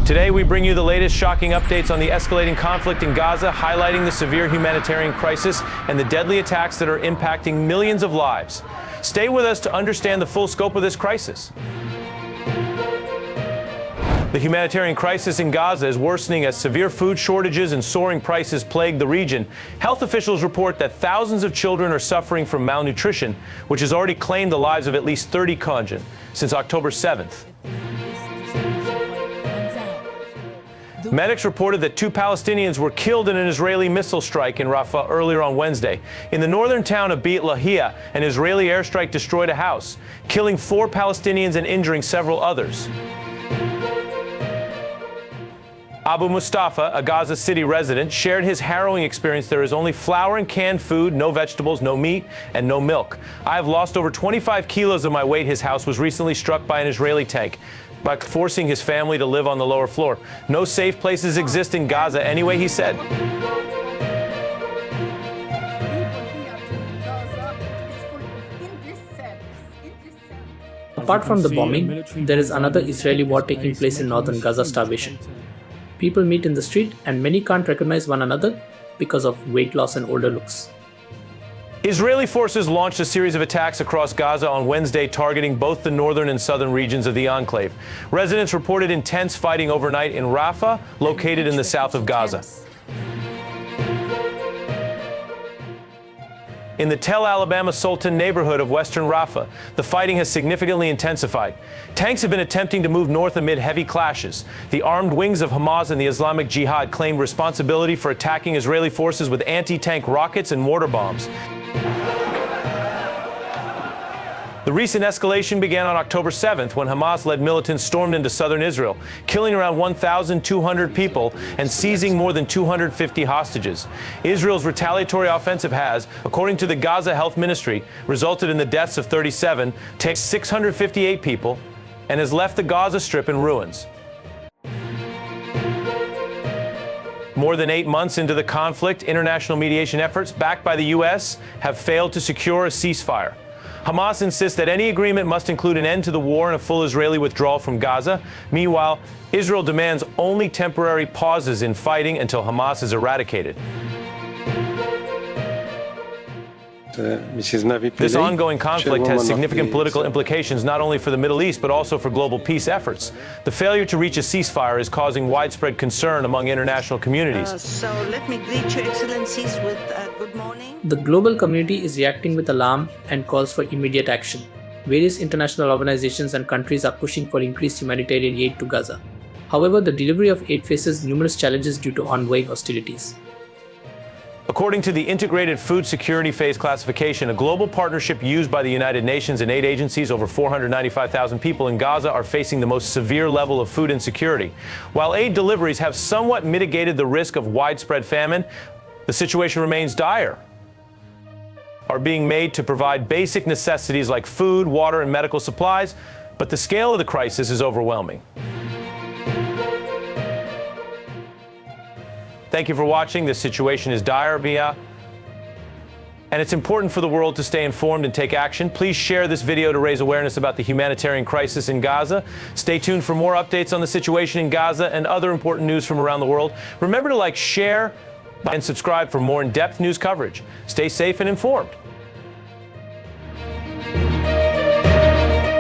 Today, we bring you the latest shocking updates on the escalating conflict in Gaza, highlighting the severe humanitarian crisis and the deadly attacks that are impacting millions of lives. Stay with us to understand the full scope of this crisis. The humanitarian crisis in Gaza is worsening as severe food shortages and soaring prices plague the region. Health officials report that thousands of children are suffering from malnutrition, which has already claimed the lives of at least 30 children since October 7th. Medics reported that 2 Palestinians were killed in an Israeli missile strike in Rafah earlier on Wednesday. In the northern town of Beit Lahia, an Israeli airstrike destroyed a house, killing 4 Palestinians and injuring several others. Abu Mustafa, a Gaza City resident, shared his harrowing experience. There is only flour and canned food, no vegetables, no meat, and no milk. I have lost over 25 kilos of my weight. His house was recently struck by an Israeli tank, by forcing his family to live on the lower floor. No safe places exist in Gaza anyway, he said. Apart from the bombing, there is another Israeli war taking place in northern Gaza: starvation. People meet in the street and many can't recognize one another because of weight loss and older looks. Israeli forces launched a series of attacks across Gaza on Wednesday, targeting both the northern and southern regions of the enclave. Residents reported intense fighting overnight in Rafah, located in the south of Gaza. In the Tel Alabama Sultan neighborhood of western Rafah, the fighting has significantly intensified. Tanks have been attempting to move north amid heavy clashes. The armed wings of Hamas and the Islamic Jihad claimed responsibility for attacking Israeli forces with anti-tank rockets and mortar bombs. The recent escalation began on October 7th when Hamas-led militants stormed into southern Israel, killing around 1,200 people and seizing more than 250 hostages. Israel's retaliatory offensive has, according to the Gaza Health Ministry, resulted in the deaths of 37, taken 658 people, and has left the Gaza Strip in ruins. More than 8 months into the conflict, international mediation efforts backed by the U.S. have failed to secure a ceasefire. Hamas insists that any agreement must include an end to the war and a full Israeli withdrawal from Gaza. Meanwhile, Israel demands only temporary pauses in fighting until Hamas is eradicated. This ongoing conflict has significant political implications not only for the Middle East but also for global peace efforts. The failure to reach a ceasefire is causing widespread concern among international communities. So let me greet your excellencies with good morning. The global community is reacting with alarm and calls for immediate action. Various international organizations and countries are pushing for increased humanitarian aid to Gaza. However, the delivery of aid faces numerous challenges due to ongoing hostilities. According to the Integrated Food Security Phase Classification, a global partnership used by the United Nations and aid agencies, over 495,000 people in Gaza are facing the most severe level of food insecurity. While aid deliveries have somewhat mitigated the risk of widespread famine, the situation remains dire. Are being made to provide basic necessities like food, water, and medical supplies, but the scale of the crisis is overwhelming. Thank you for watching. This situation is dire, and it's important for the world to stay informed and take action. Please share this video to raise awareness about the humanitarian crisis in Gaza. Stay tuned for more updates on the situation in Gaza and other important news from around the world. Remember to like, share, and subscribe for more in-depth news coverage. Stay safe and informed.